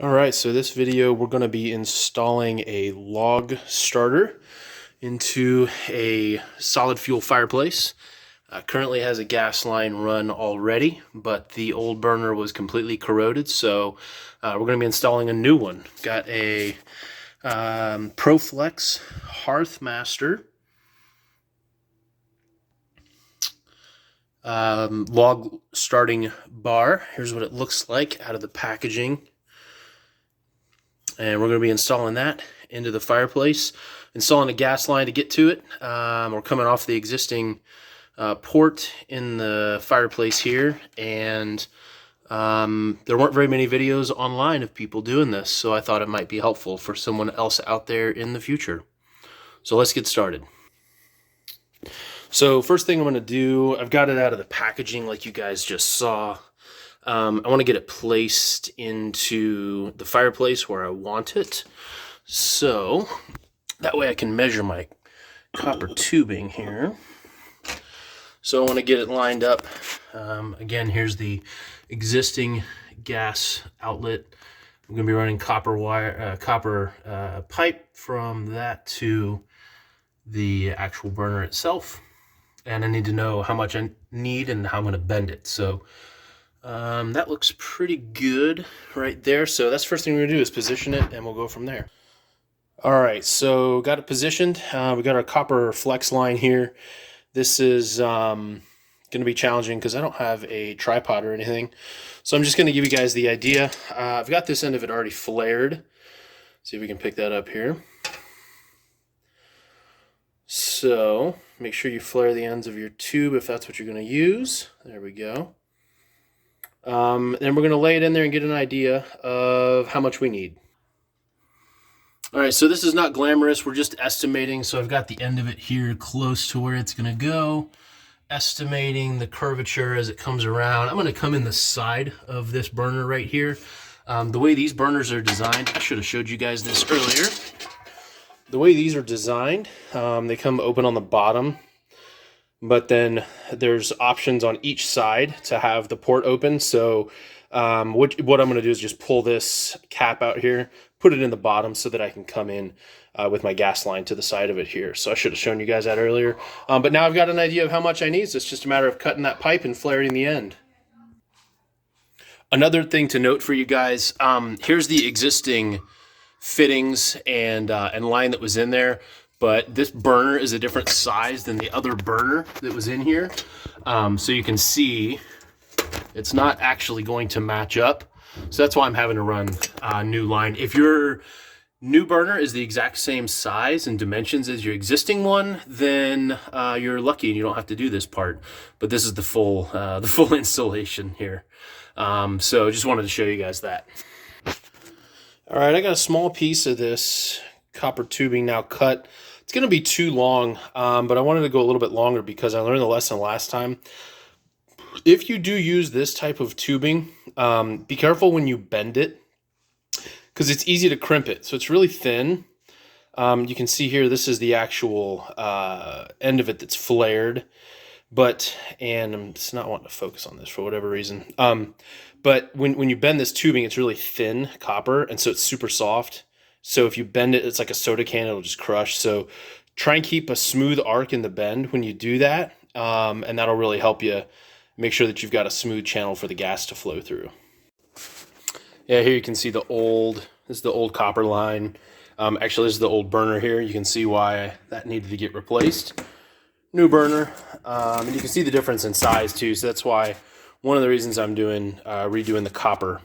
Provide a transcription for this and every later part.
All right, so this video we're going to be installing a log starter into a solid fuel fireplace. Currently has a gas line run already, but the old burner was completely corroded, so we're going to be installing a new one. Got a ProFlex Hearthmaster log starting bar. Here's what it looks like out of the packaging. And we're going to be installing that into the fireplace, installing a gas line to get to it. We're coming off the existing port in the fireplace here, and there weren't very many videos online of people doing this, so I thought it might be helpful for someone else out there in the future. So let's get started. So first thing I'm going to do, I've got it out of the packaging like you guys just saw. I want to get it placed into the fireplace where I want it, so that way I can measure my copper tubing here. So I want to get it lined up. Again, here's the existing gas outlet. I'm going to be running copper wire, pipe from that to the actual burner itself, and I need to know how much I need and how I'm going to bend it. So that looks pretty good right there. So that's the first thing we're gonna do is position it, and we'll go from there. All right, so got it positioned. We got our copper flex line here. This is gonna be challenging because I don't have a tripod or anything. So I'm just gonna give you guys the idea. I've got this end of it already flared. See if we can pick that up here. So make sure you flare the ends of your tube if that's what you're gonna use. There we go. Then we're going to lay it in there and get an idea of how much we need. All right, so this is not glamorous. We're just estimating. So I've got the end of it here close to where it's going to go. Estimating the curvature as it comes around. I'm going to come in the side of this burner right here. The way these burners are designed, I should have showed you guys this earlier. The way these are designed, they come open on the bottom, but then there's options on each side to have the port open. So what I'm going to do is just pull this cap out here, put it in the bottom so that I can come in with my gas line to the side of it here. So I should have shown you guys that earlier. But now I've got an idea of how much I need. So it's just a matter of cutting that pipe and flaring the end. Another thing to note for you guys, here's the existing fittings and line that was in there. But this burner is a different size than the other burner that was in here. So you can see it's not actually going to match up. So that's why I'm having to run a new line. If your new burner is the exact same size and dimensions as your existing one, then you're lucky and you don't have to do this part. But this is the full installation here. So just wanted to show you guys that. All right, I got a small piece of this copper tubing now cut. It's going to be too long, but I wanted to go a little bit longer because I learned the lesson last time. If you do use this type of tubing, be careful when you bend it because it's easy to crimp it. So it's really thin. You can see here, this is the actual end of it that's flared. And I'm just not wanting to focus on this for whatever reason. But when you bend this tubing, it's really thin copper, and so it's super soft. So if you bend it, it's like a soda can, it'll just crush. So try and keep a smooth arc in the bend when you do that, and that'll really help you make sure that you've got a smooth channel for the gas to flow through. Yeah, here you can see this is the old copper line. Actually, this is the old burner here. You can see why that needed to get replaced. New burner, and you can see the difference in size too. So that's why one of the reasons I'm redoing the copper.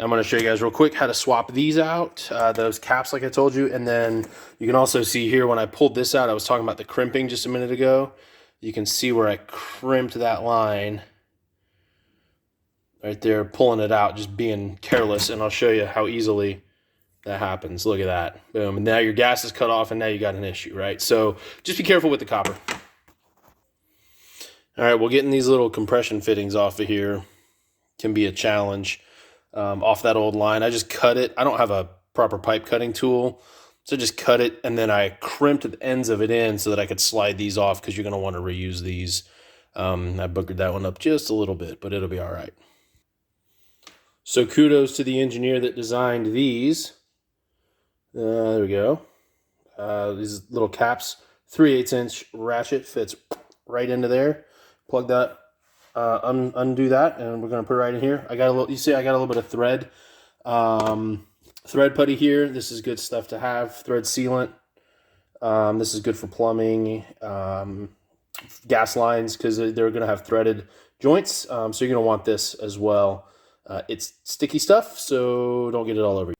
I'm going to show you guys real quick how to swap these out, those caps like I told you. And then you can also see here when I pulled this out, I was talking about the crimping just a minute ago. You can see where I crimped that line right there, pulling it out, just being careless. And I'll show you how easily that happens. Look at that. Boom. And now your gas is cut off and now you got an issue, right? So just be careful with the copper. All right, well, getting these little compression fittings off of here can be a challenge. Off that old line, I just cut it. I don't have a proper pipe cutting tool, so just cut it, and then I crimped the ends of it in so that I could slide these off because you're going to want to reuse these. I boogered that one up just a little bit, but it'll be all right. So kudos to the engineer that designed these. There we go. These little caps, 3/8 inch ratchet fits right into there. Plug that, undo that, and we're gonna put it right in here. I got a little. You see, I got a little bit of thread, thread putty here. This is good stuff to have. Thread sealant. This is good for plumbing, gas lines, because they're gonna have threaded joints. So you're gonna want this as well. It's sticky stuff, so don't get it all over you.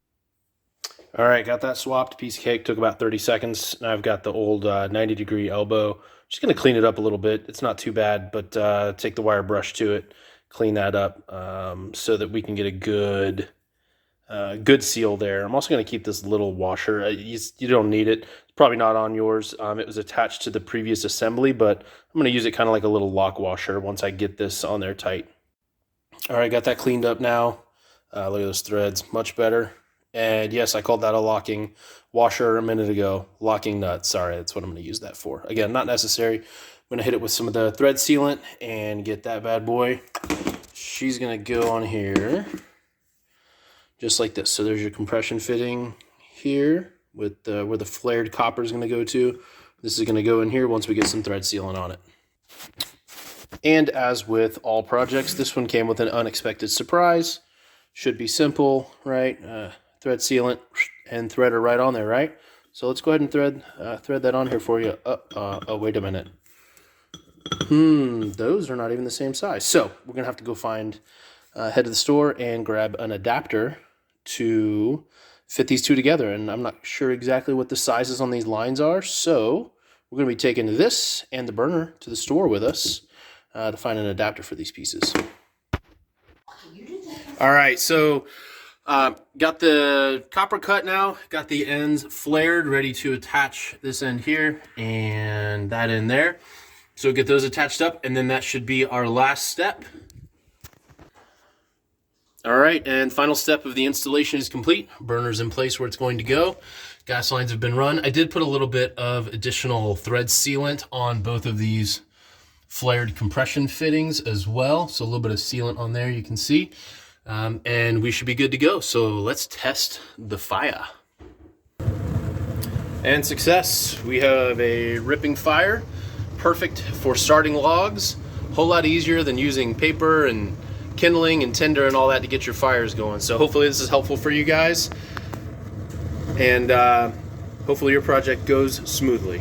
All right, got that swapped. Piece of cake, took about 30 seconds. Now I've got the old 90-degree elbow. Just gonna clean it up a little bit. It's not too bad, but take the wire brush to it, clean that up so that we can get a good seal there. I'm also gonna keep this little washer. You don't need it. It's probably not on yours. It was attached to the previous assembly, but I'm gonna use it kind of like a little lock washer once I get this on there tight. All right, got that cleaned up now. Look at those threads, much better. And yes, I called that a locking washer a minute ago. Locking nut, sorry, that's what I'm going to use that for. Again, not necessary. I'm going to hit it with some of the thread sealant and get that bad boy. She's going to go on here just like this. So there's your compression fitting here with where the flared copper is going to go to. This is going to go in here once we get some thread sealant on it. And as with all projects, this one came with an unexpected surprise. Should be simple, right? Thread sealant and threader right on there, right? So let's go ahead and thread that on here for you. Oh, wait a minute. Those are not even the same size. So we're gonna have to go head to the store and grab an adapter to fit these two together. And I'm not sure exactly what the sizes on these lines are. So we're gonna be taking this and the burner to the store with us to find an adapter for these pieces. All right, so got the copper cut now, got the ends flared, ready to attach this end here and that end there. So get those attached up, and then that should be our last step. All right, and final step of the installation is complete. Burner's in place where it's going to go. Gas lines have been run. I did put a little bit of additional thread sealant on both of these flared compression fittings as well. So a little bit of sealant on there, you can see. And we should be good to go. So let's test the fire. And success. We have a ripping fire. Perfect for starting logs. Whole lot easier than using paper and kindling and tinder and all that to get your fires going. So hopefully this is helpful for you guys. And hopefully your project goes smoothly.